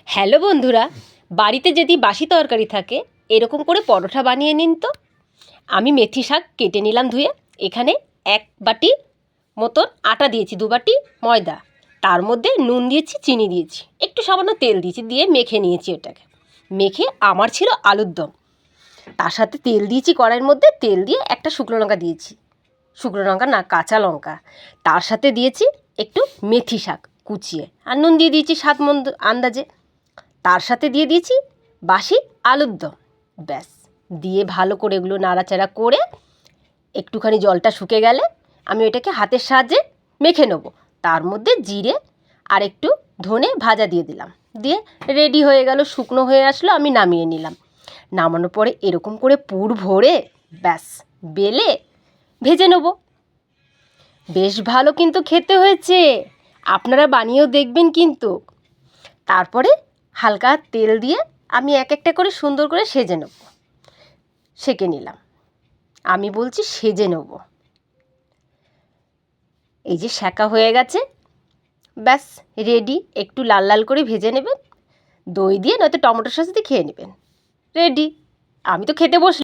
Hello বন্ধুরা, বাড়িতে যদি বাসি তরকারি থাকে এরকম করে পরোটা বানিয়ে নিন তো। আমি মেথি শাক কেটে নিলাম ধুয়ে। এখানে 1 বাটি মতন আটা দিয়েছি, 2 বাটি ময়দা, তার মধ্যে নুন দিয়েছি, চিনি দিয়েছি, একটু সামান্য তেল দিয়েছি, দিয়ে মেখে নিয়েছি। এটাকে মেখে আমার ছিল আলুর দম। তার সাথে তেল দিয়েছি কড়াইয়ের মধ্যে, তেল দিয়ে একটা শুকনো লঙ্কা দিয়েছি, শুকনো লঙ্কা না কাঁচা লঙ্কা, তার সাথে দিয়েছি একটু মেথি শাক কুচিয়ে, আর নুন দিয়ে দিয়েছি স্বাদ মন্দ আন্দাজে। তার সাথে দিয়ে দিয়েছি বাসি আলুর দম। ব্যাস, দিয়ে ভালো করে এগুলো নাড়াচাড়া করে একটুখানি জলটা শুকে গেলে আমি ওইটাকে হাতের সাহায্যে মেখে নেব। তার মধ্যে জিরে আর একটু ধনে ভাজা দিয়ে দিলাম, দিয়ে রেডি হয়ে গেল, শুকনো হয়ে আসলো, আমি নামিয়ে নিলাম। নামানোর পরে এরকম করে পুর ভরে ব্যাস বেলে ভেজে নেব। বেশ ভালো কিন্তু খেতে হয়েছে, আপনারা বানিয়েও দেখবেন কিন্তু। তারপরে হালকা তেল দিয়ে আমি এক একটা করে সুন্দর করে সেজে নেব, সেঁকে নিলাম। আমি বলছি সেজে নেব। এই যে সেঁকা হয়ে গেছে, ব্যাস রেডি। একটু লাল লাল করে ভেজে নেবেন, দই দিয়ে নয়তো টমেটো সস দিয়ে খেয়ে নেবেন, রেডি। আমি তো খেতে বসলাম।